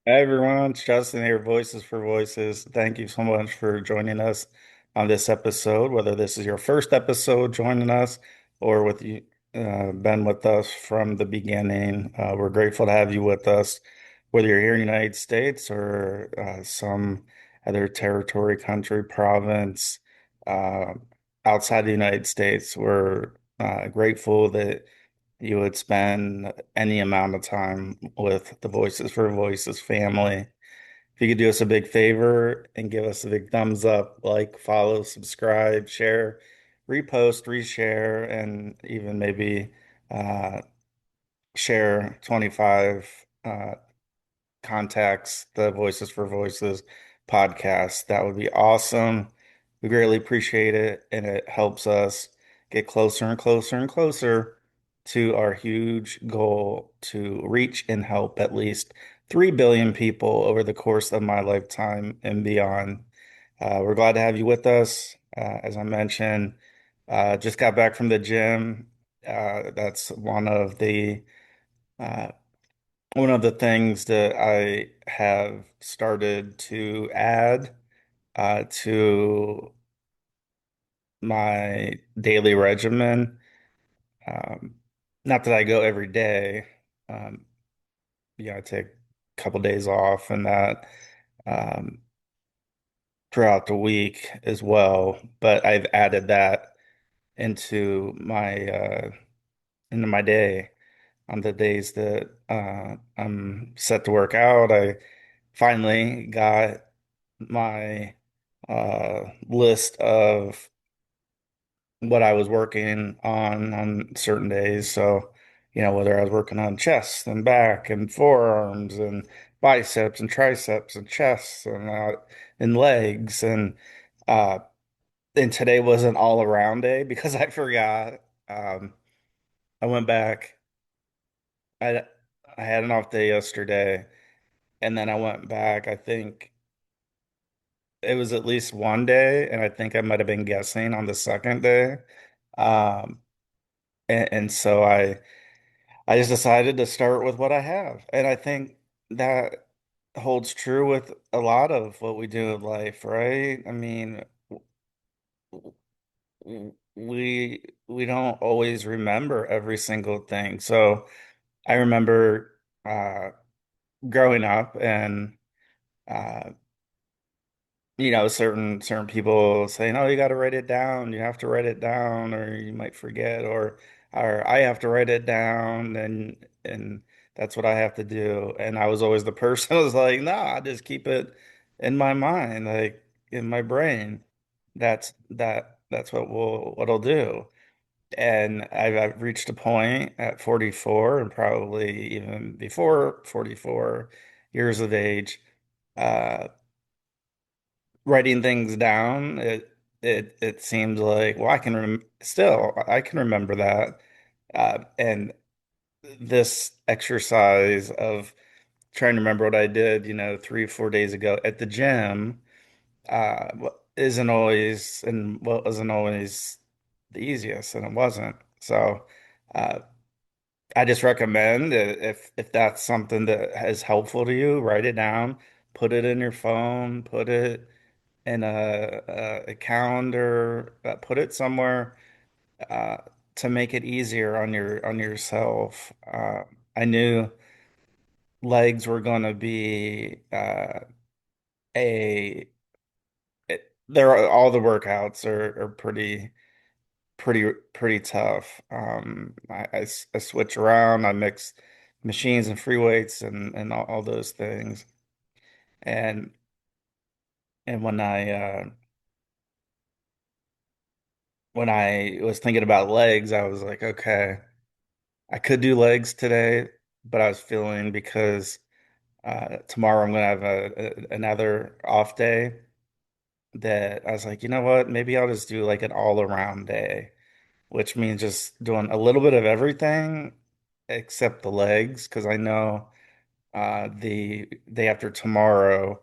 Hey everyone, it's Justin here, Voices for Voices. Thank you so much for joining us on this episode, whether this is your first episode joining us or with you been with us from the beginning. We're grateful to have you with us, whether you're here in the United States or some other territory, country, province uh, outside the United States. We're grateful that you would spend any amount of time with the Voices for Voices family. If you could do us a big favor and give us a big thumbs up, like, follow, subscribe, share, repost, reshare, and even maybe uh, share 25 contacts the Voices for Voices podcast. That would be awesome. We greatly appreciate it, and it helps us get closer and closer and closer to our huge goal to reach and help at least 3 billion people over the course of my lifetime and beyond. We're glad to have you with us. As I mentioned, just got back from the gym. That's uh, one of the things that I have started to add to my daily regimen. Um, Not that I go every day. Um, I take a couple days off and that throughout the week as well. But I've added that into my day on the days that I'm set to work out. I finally got my list of what I was working on certain days. So, whether I was working on chest and back and forearms and biceps and triceps and chests and legs uh and today was an all around day because I forgot. Um I went back. I I had an off day yesterday and then I went back. I think it was at least one day, and I think I might have been guessing on the second day. Um, and so I just decided to start with what I have. And I think that holds true with a lot of what we do in life, right? I mean, we don't always remember every single thing. So I remember growing up and uh certain people saying, "Oh, you got to write it down. You have to write it down, or you might forget, or I have to write it down, and that's what I have to do." And I was always the person who was like, "Nah, I just keep it in my mind, like in my brain. That's what I'll do." And I've reached a point at 44, and probably even before 44 years of age. Uh, Writing things down, it seems like, well, I can remember that. And this exercise of trying to remember what I did, 3 or 4 days ago at the gym, isn't always and wasn't always the easiest, and it wasn't. So, uh, I just recommend that if that's something that is helpful to you, write it down, put it in your phone, put it in a calendar, put it somewhere uh, to make it easier on yourself. I knew legs were going to be a there are all the workouts are pretty tough. I switch around, I mix machines and free weights and all those things. And and when I was thinking about legs, I was like, okay. I could do legs today, but I was feeling because tomorrow I'm gonna have another off day that I was like, you know what? Maybe I'll just do like an all around day, which means just doing a little bit of everything except the legs, because I know the day after tomorrow,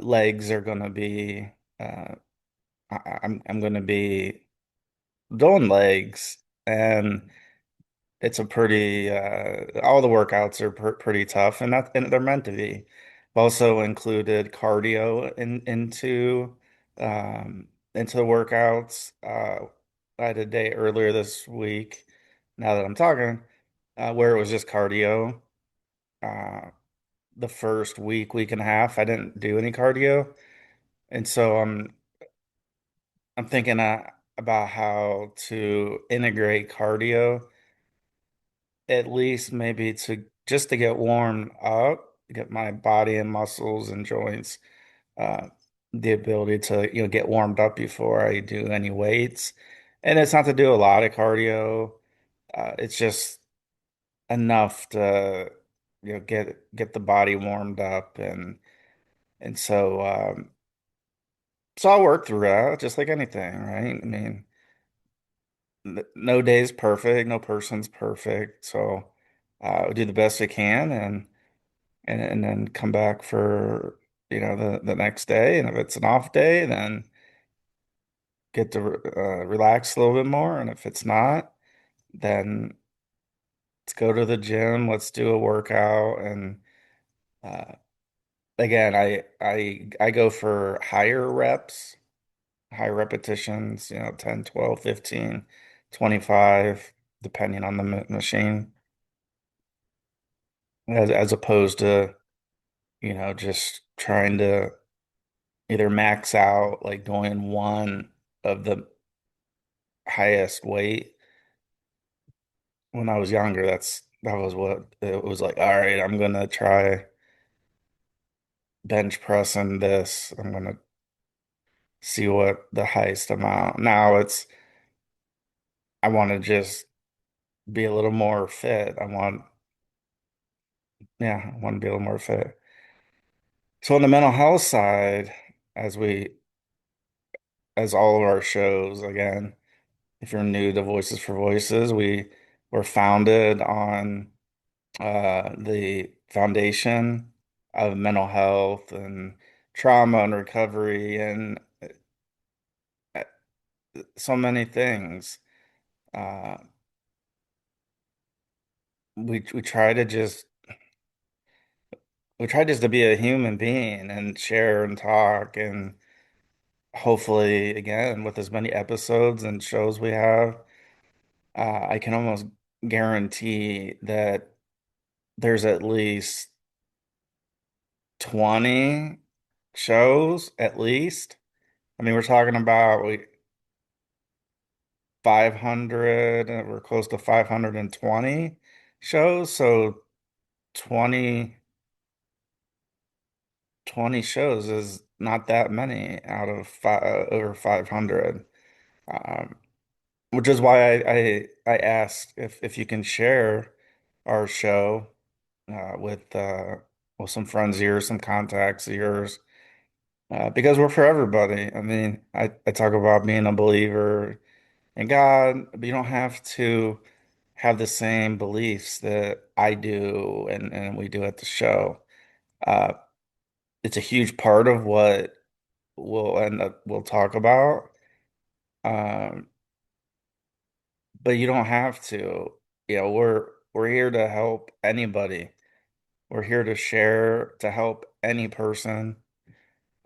legs are gonna be I'm gonna be doing legs and it's a pretty all the workouts are pretty tough, and they're meant to be. I've also included cardio into the workouts. I had a day earlier this week, now that I'm talking, where it was just cardio. Uh, the first week and a half, I didn't do any cardio, and so I'm thinking about how to integrate cardio, at least maybe to just to get warmed up, get my body and muscles and joints uh, the ability to get warmed up before I do any weights. And it's not to do a lot of cardio. It's just enough to get the body warmed up, and so I'll work through that just like anything, right? I mean, no day's perfect, no person's perfect. So we do the best we can, and then come back for the next day. And if it's an off day, then get to relax a little bit more. And if it's not, then let's go to the gym. Let's do a workout. And uh, again, I go for higher reps, high repetitions. 10, 12, 15, 25, depending on the machine, as opposed to just trying to either max out, like going one of the highest weight. When I was younger, that was what it was like. All right, I'm gonna try bench pressing this. I'm gonna see what the highest amount. Now I want to just be a little more fit. Yeah, I want to be a little more fit. So on the mental health side, as we as all of our shows, again, if you're new to Voices for Voices, we were founded on the foundation of mental health and trauma and recovery and uh, so many things. Uh, we try to just we try just to be a human being and share and talk, and hopefully again with as many episodes and shows we have, I can almost guarantee that there's at least 20 shows at least. I mean, we're talking about 500, we're close to 520 shows, so 20 20 shows is not that many out of over 500. Um, which is why I asked if you can share our show with some friends of yours, some contacts of yours, because we're for everybody. I mean, I talk about being a believer in God, but you don't have to have the same beliefs that I do and we do at the show. Uh, it's a huge part of what we'll talk about. Um, but you don't have to. We're here to help anybody. We're here to share to help any person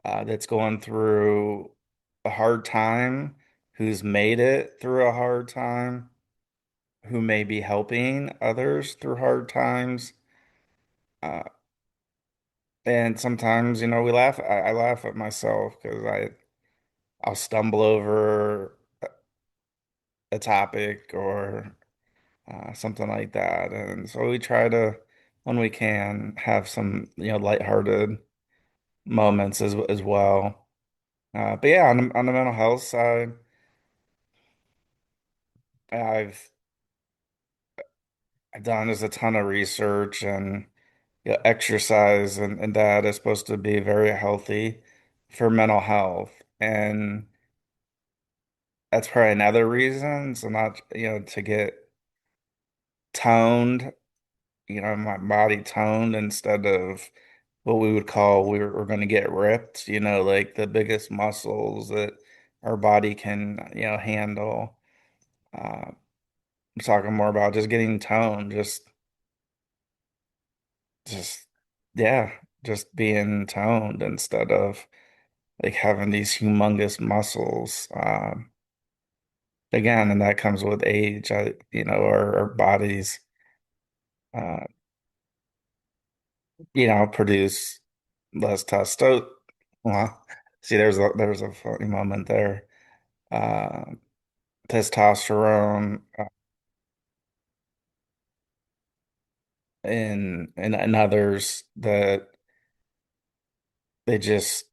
that's going through a hard time, who's made it through a hard time, who may be helping others through hard times. Uh, and sometimes, we laugh. I laugh at myself because I'll stumble over a topic or something like that. And so we try to, when we can, have some, lighthearted moments as well. But yeah, on the mental health side, I've I've done just a ton of research, and exercise and that is supposed to be very healthy for mental health. And that's probably another reason. So not, to get toned, my body toned instead of what we would call we're going to get ripped, like the biggest muscles that our body can, handle. Uh, I'm talking more about just getting toned, just yeah, just being toned instead of like having these humongous muscles. Again, and that comes with age. Our bodies, uh, produce less testo. Well, see, there's a funny moment there. Uh, Testosterone in others that they just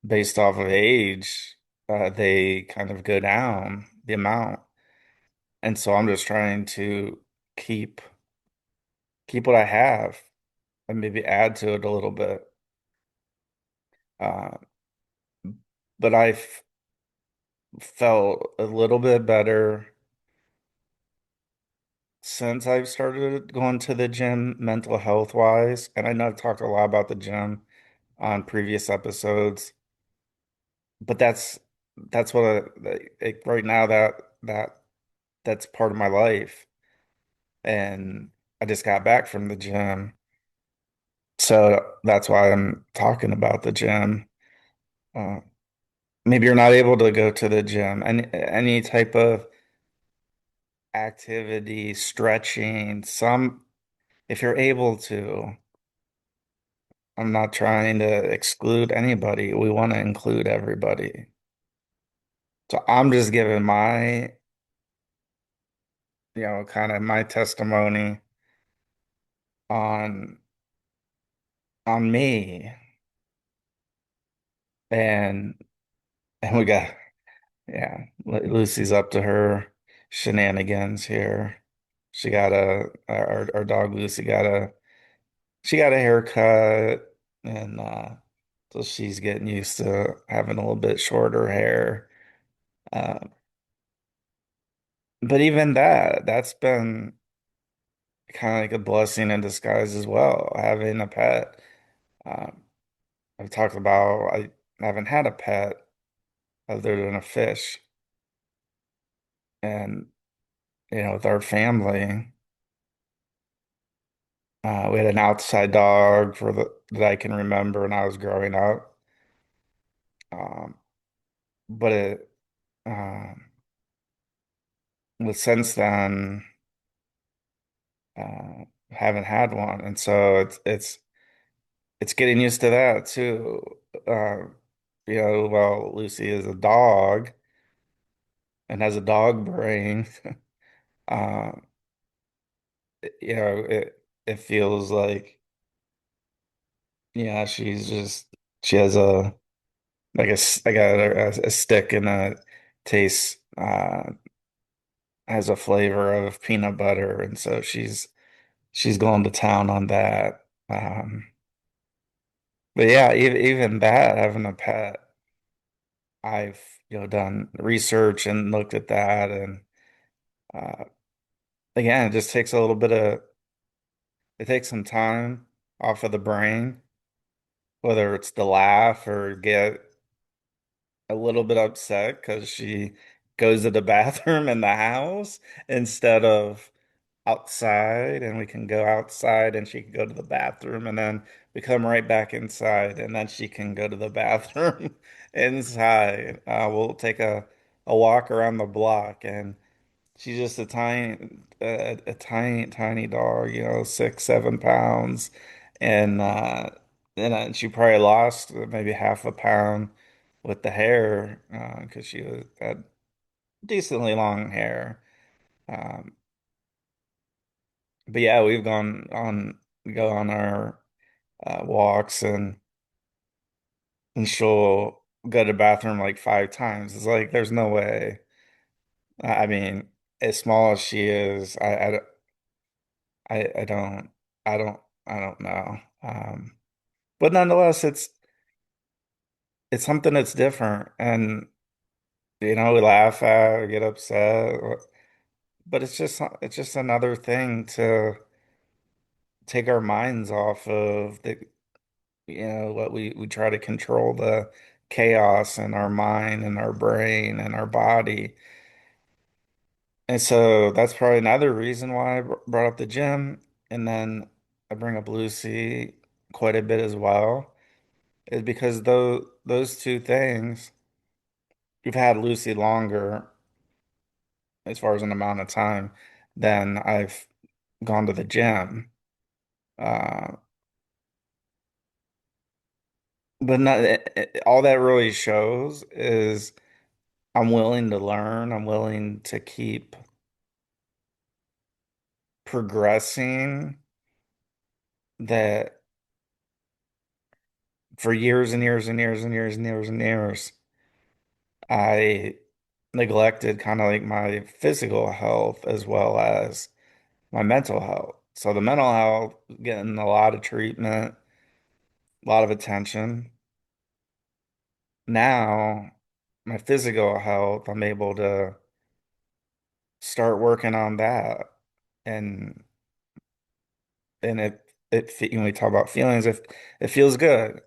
based off of age, they kind of go down the amount. And so I'm just trying to keep keep what I have and maybe add to it a little bit. Uh, but I've felt a little bit better since I've started going to the gym mental health wise. And I know I've talked a lot about the gym on previous episodes, but that's what like right now that's part of my life. And I just got back from the gym. So that's why I'm talking about the gym. Uh, Maybe you're not able to go to the gym. Any type of activity, stretching, if you're able to. I'm not trying to exclude anybody. We want to include everybody. So I'm just giving my, kind of my testimony on me. And we got, yeah, Lucy's up to her shenanigans here. She got our dog Lucy she got a haircut, and so she's getting used to having a little bit shorter hair. Uh, but even that's been kind of like a blessing in disguise as well, having a pet. Um, I've talked about I haven't had a pet other than a fish, and with our family, we had an outside dog that I can remember when I was growing up. Um, but since then, uh, haven't had one, and so it's getting used to that too. Uh, well, Lucy is a dog and has a dog brain. Uh, it feels like, yeah, she has a stick and a taste, has a flavor of peanut butter, and so she's going to town on that. But yeah, even that, having a pet, I've done research and looked at that, and uh, again, it just takes a little bit of it takes some time off of the brain, whether it's to laugh or get a little bit upset because she goes to the bathroom in the house instead of outside, and we can go outside and she can go to the bathroom, and then we come right back inside, and then she can go to the bathroom inside. We'll take a walk around the block, and she's just a tiny, tiny dog, 6, 7 pounds. And she probably lost maybe half a pound with the hair, because had decently long hair. Um, but yeah, we go on our walks, and she'll go to the bathroom like 5 times. It's like, there's no way. I mean, as small as she is, I don't, I don't, I don't know. But nonetheless, it's something that's different, and we laugh at, or get upset, but it's just another thing to take our minds off of what we try to control the chaos in our mind and our brain and our body. And so that's probably another reason why I brought up the gym. And then I bring up Lucy quite a bit as well, is because those two things, you've had Lucy longer as far as an amount of time than I've gone to the gym. Uh, but not all that really shows is I'm willing to learn. I'm willing to keep progressing. That for years and years and years and years and years and years, I neglected kind of like my physical health as well as my mental health. So the mental health getting a lot of treatment, a lot of attention. Now, my physical health, I'm able to start working on that. And when we talk about feelings, it feels good.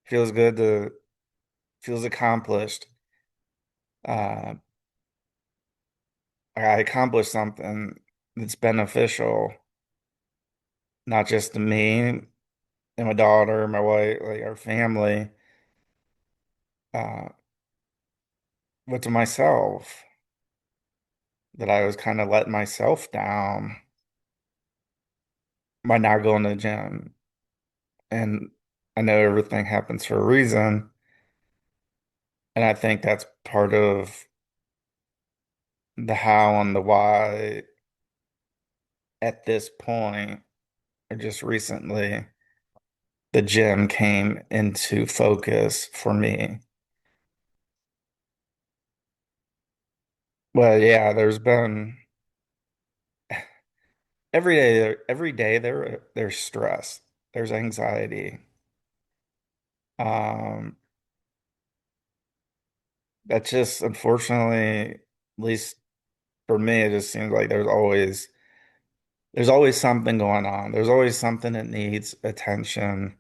Feels good to feels accomplished. Uh, I accomplished something that's beneficial, not just to me and my daughter, my wife, like our family, uh, but to myself. That I was kind of letting myself down by not going to the gym. And I know everything happens for a reason. And I think that's part of the how and the why at this point, or just recently, the gym came into focus for me. Well, yeah, there's been every day there's stress, there's anxiety. Um, that's just unfortunately, at least for me, it just seems like there's always something going on. There's always something that needs attention.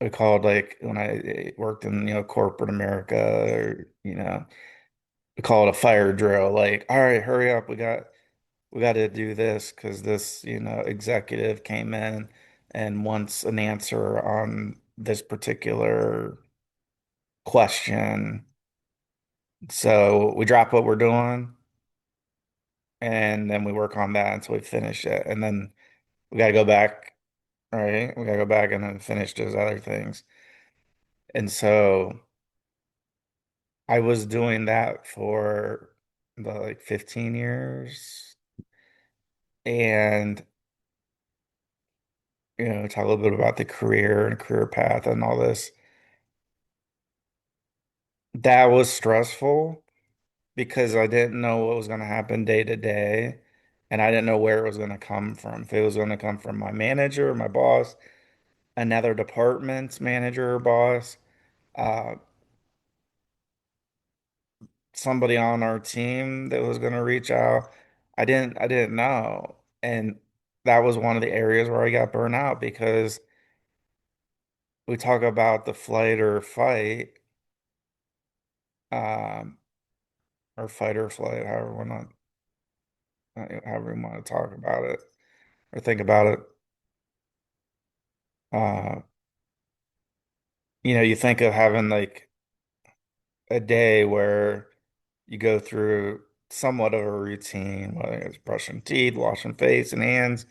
I called like when I worked in, corporate America or, we call it a fire drill. Like, all right, hurry up. We got to do this because this, executive came in and wants an answer on this particular question. So we drop what we're doing and then we work on that until we finish it. And then we got to go back, right? We got to go back and then finish those other things. And so I was doing that for the like 15 years and talk a little bit about the career and career path and all this. That was stressful because I didn't know what was going to happen day to day and I didn't know where it was going to come from. If it was going to come from my manager, my boss, another department's manager or boss, uh, somebody on our team that was going to reach out. I didn't know. And that was one of the areas where I got burned out because we talk about the flight or fight, um, or fight or flight, however we want to talk about it or think about it. Uh, you think of having like a day where you go through somewhat of a routine, whether it's brushing teeth, washing face and hands,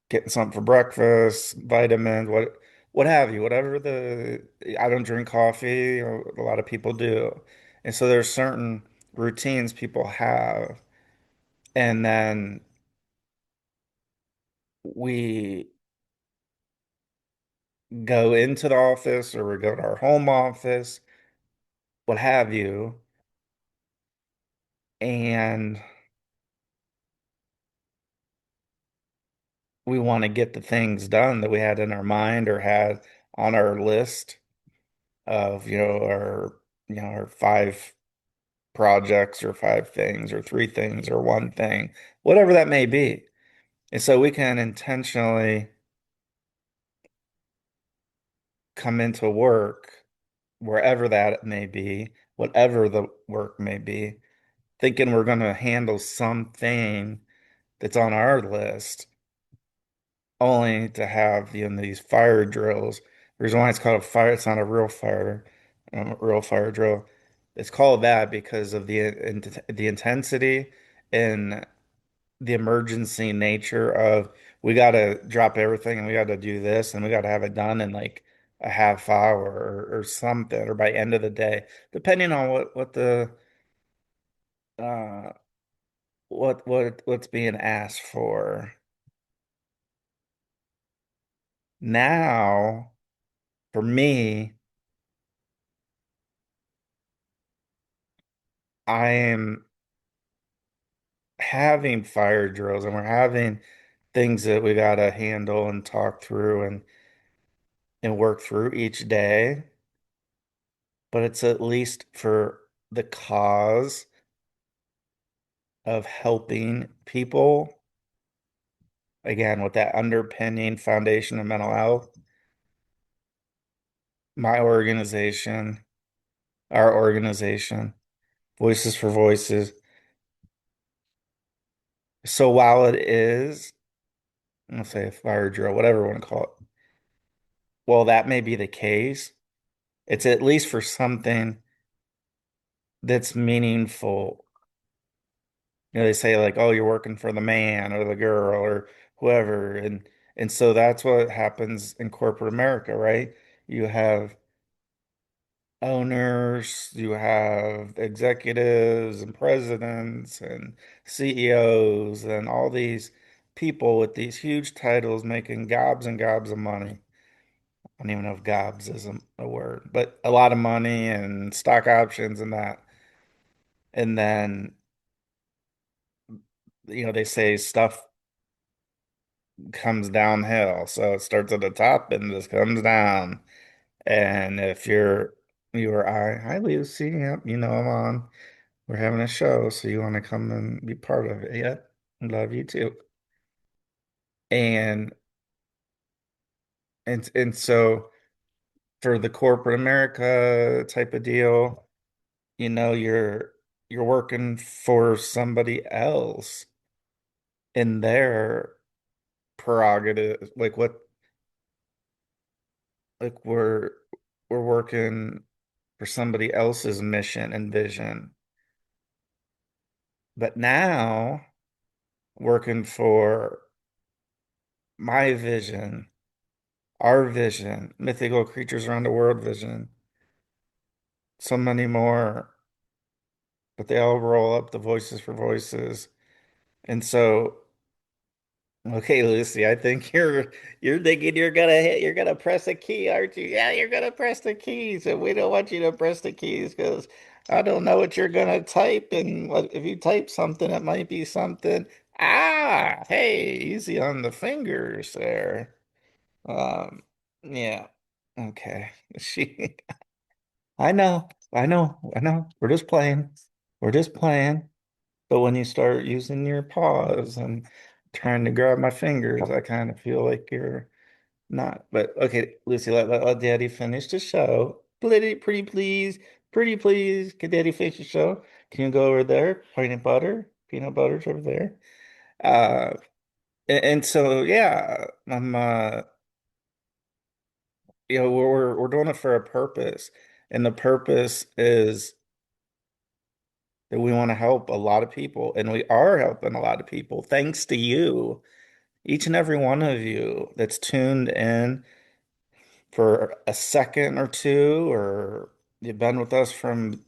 getting something for breakfast, vitamins, what have you, whatever I don't drink coffee, a lot of people do. And so there's certain routines people have. And then we go into the office or we go to our home office, what have you, and we want to get the things done that we had in our mind or had on our list of, our five projects or five things or three things or one thing, whatever that may be. And so we can intentionally come into work, wherever that may be, whatever the work may be, thinking we're going to handle something that's on our list, only to have, these fire drills. The reason why it's called a fire, it's not a real fire drill. It's called that because of the intensity and the emergency nature of, we got to drop everything and we got to do this and we got to have it done in like a half hour or something, or by end of the day, depending on uh what's being asked for. Now, for me, I am having fire drills and we're having things that we got to handle and talk through and work through each day, but it's at least for the cause of helping people, again, with that underpinning foundation of mental health. My organization, our organization, Voices for Voices. So while it is, let's say a fire drill, whatever you want to call it, well, that may be the case. It's at least for something that's meaningful. They say like, oh, you're working for the man or the girl or whoever. And so that's what happens in corporate America, right? You have owners, you have executives and presidents and CEOs and all these people with these huge titles making gobs and gobs of money. I don't even know if gobs isn't a word, but a lot of money and stock options and that. And then, they say stuff comes downhill. So it starts at the top and just comes down. And if you or I, hi Lucy, yep, I'm on. We're having a show, so you want to come and be part of it. Yep. Love you too. And and so for the corporate America type of deal, you're working for somebody else in their prerogative. Like we're working for somebody else's mission and vision. But now working for my vision, our vision, mythical creatures around the world vision, so many more, but they all roll up the Voices for Voices. And so, okay, Lucy, I think you're thinking you're gonna press a key, aren't you? Yeah, you're gonna press the keys, and we don't want you to press the keys because I don't know what you're gonna type, and if you type something, it might be something. Ah, hey, easy on the fingers there. Um, yeah. Okay. She I know. We're just playing. We're just playing. But when you start using your paws and trying to grab my fingers, I kind of feel like you're not. But okay, Lucy, let Daddy finish the show. Pretty please. Can Daddy finish the show? Can you go over there? Peanut butter. Peanut butter's over there. Uh, and so yeah, I'm we're doing it for a purpose, and the purpose is that we want to help a lot of people, and we are helping a lot of people thanks to you, each and every one of you that's tuned in for a second or two, or you've been with us from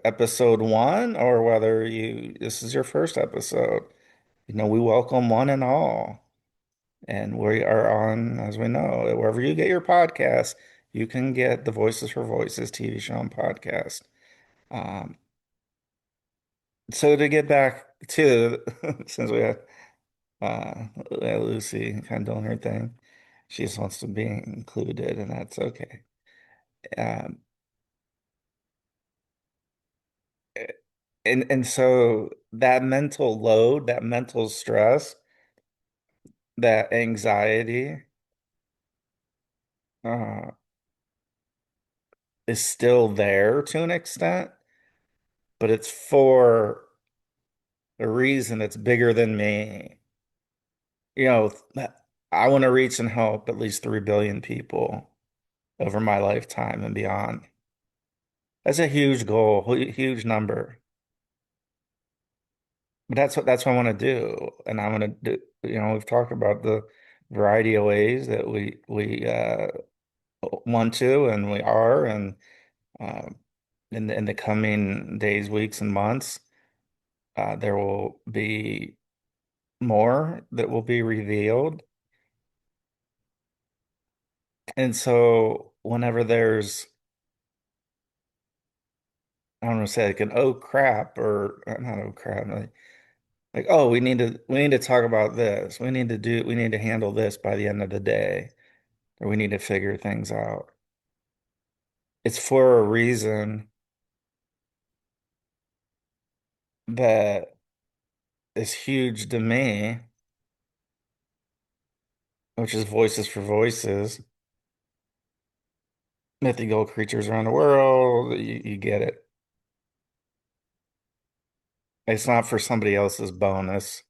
episode one, or whether you this is your first episode. We welcome one and all. And we are on, as we know, wherever you get your podcasts, you can get the Voices for Voices TV show and podcast. Um, so to get back to, since we had Lucy kind of doing her thing, she just wants to be included, and that's okay. Um, and so that mental load, that mental stress, that anxiety, uh, is still there to an extent. but it's for a reason that's bigger than me. You know, I want to reach and help at least 3 billion people over my lifetime and beyond. That's a huge goal, huge number. But that's what I want to do. And I want to do, we've talked about the variety of ways that we want to and we are and uh, in the coming days, weeks, and months, there will be more that will be revealed. And so whenever there's, I don't want to say like an oh crap or not oh crap, like oh we need to talk about this. We need to handle this by the end of the day, or we need to figure things out. It's for a reason that is huge to me, which is voices for voices, mythical creatures around the world. You get it. It's not for somebody else's bonus.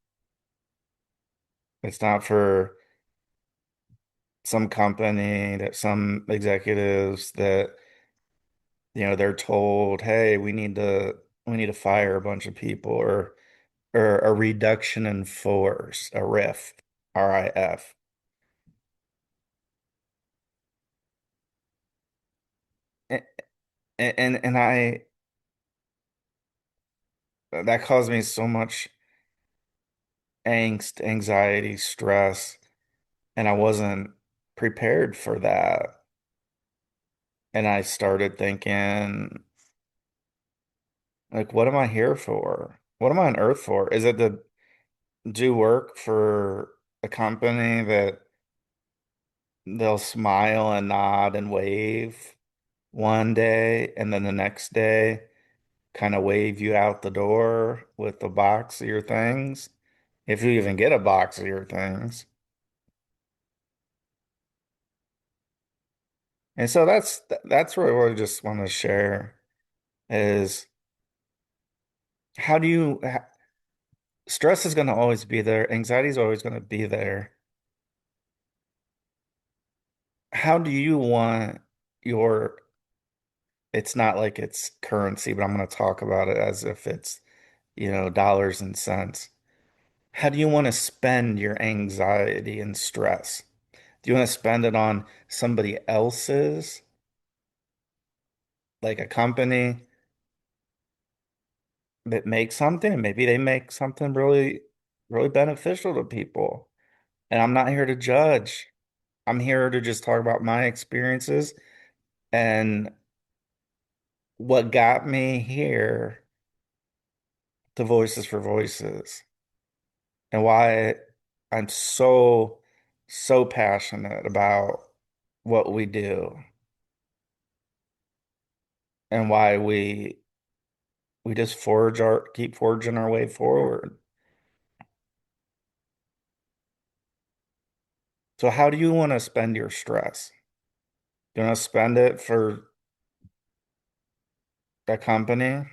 It's not for some company that some executives that, they're told, hey, we need to fire a bunch of people or a reduction in force, a RIF, RIF. And and that caused me so much angst, anxiety, stress, and I wasn't prepared for that. And I started thinking, like, what am I here for? What am I on earth for? Is it to do work for a company that they'll smile and nod and wave one day, and then the next day kind of wave you out the door with the box of your things, if you even get a box of your things. And so that's really what I just want to share is how do you stress is going to always be there, anxiety is always going to be there. How do you want your it's not like it's currency, but I'm going to talk about it as if it's, dollars and cents. How do you want to spend your anxiety and stress? Do you want to spend it on somebody else's, like a company that makes something, and maybe they make something really, really beneficial to people? And I'm not here to judge. I'm here to just talk about my experiences and what got me here to Voices for Voices and why I'm so, so passionate about what we do and why we just keep forging our way forward. So how do you want to spend your stress? Do you want to spend it for a company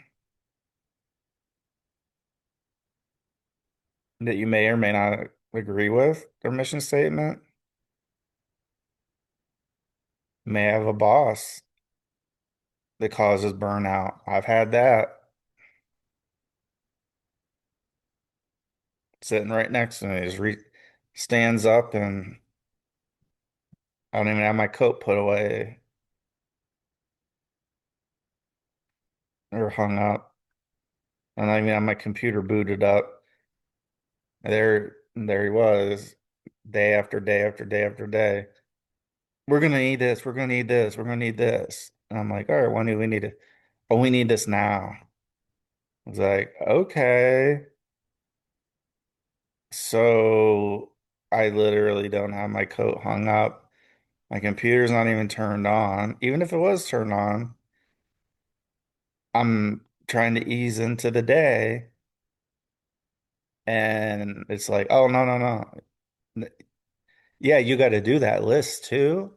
that you may or may not agree with their mission statement? You may have a boss that causes burnout. I've had that sitting right next to me. Stands up and I don't even have my coat put away or hung up. I don't even have my computer booted up. There he was, day after day after day after day. We're gonna need this. We're gonna need this. We're gonna need this. And I'm like, all right, when do we need it? Oh, we need this now. I was like, okay. So I literally don't have my coat hung up. My computer's not even turned on. Even if it was turned on, I'm trying to ease into the day. And it's like, oh, no, no, no. Yeah, you got to do that list too,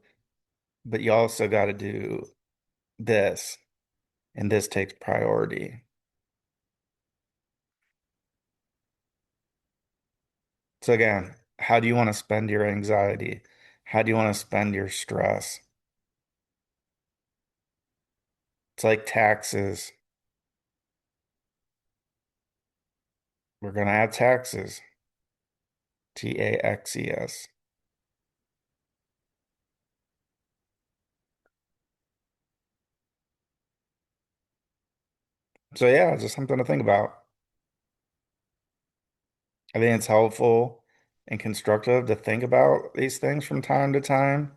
but you also got to do this, and this takes priority. So again, how do you want to spend your anxiety? How do you want to spend your stress? It's like taxes. We're gonna have taxes. Taxes. So yeah, just something to think about. I think it's helpful and constructive to think about these things from time to time,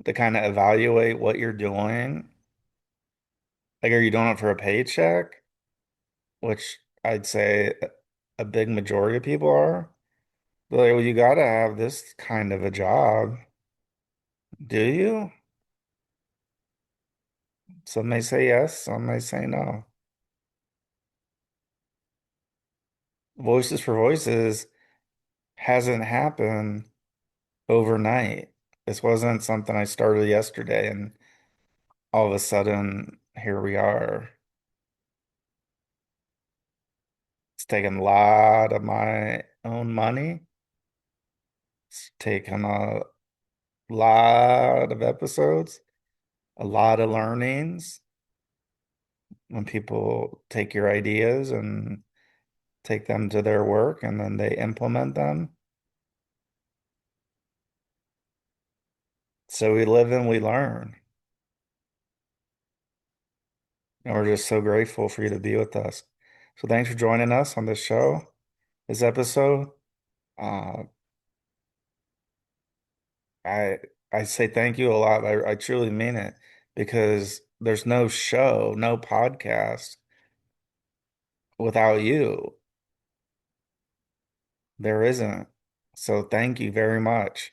to kind of evaluate what you're doing. Like, are you doing it for a paycheck? Which I'd say a big majority of people are. But like, well, you gotta have this kind of a job. Do you? Some may say yes, some may say no. Voices for Voices hasn't happened overnight. This wasn't something I started yesterday and all of a sudden here we are. It's taken a lot of my own money. It's taken a lot of episodes, a lot of learnings when people take your ideas and take them to their work and then they implement them. So we live and we learn. And we're just so grateful for you to be with us. So thanks for joining us on this show, this episode. Uh, I I say thank you a lot. I truly mean it because there's no show, no podcast without you. There isn't. So thank you very much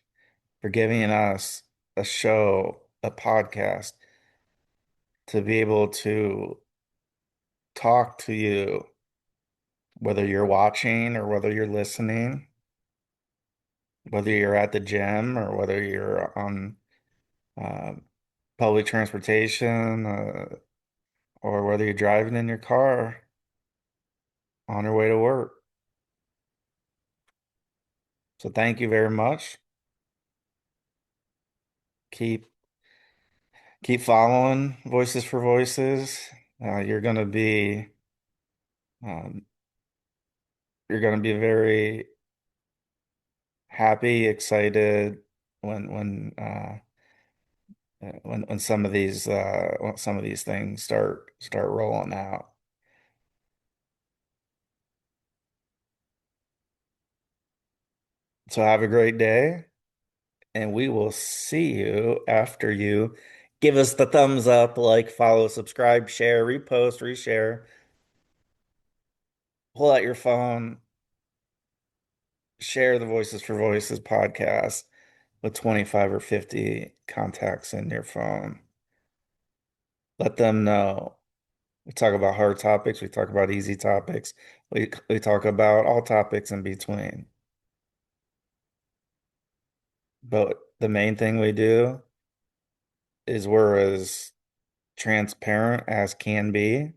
for giving us a show, a podcast to be able to talk to you, whether you're watching or whether you're listening, whether you're at the gym or whether you're on uh, public transportation, or whether you're driving in your car on your way to work. So thank you very much. Keep keep following Voices for Voices. You're gonna be um, you're gonna be very happy, excited when some of these things start rolling out. So have a great day, and we will see you after you give us the thumbs up, like, follow, subscribe, share, repost, reshare. Pull out your phone, share the Voices for Voices podcast with 25 or 50 contacts in your phone. Let them know. We talk about hard topics, we talk about easy topics, we talk about all topics in between. But the main thing we do is we're as transparent as can be,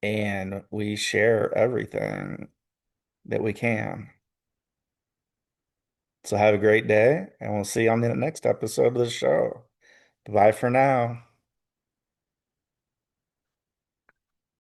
and we share everything that we can. So have a great day, and we'll see you on the next episode of the show. Bye for now.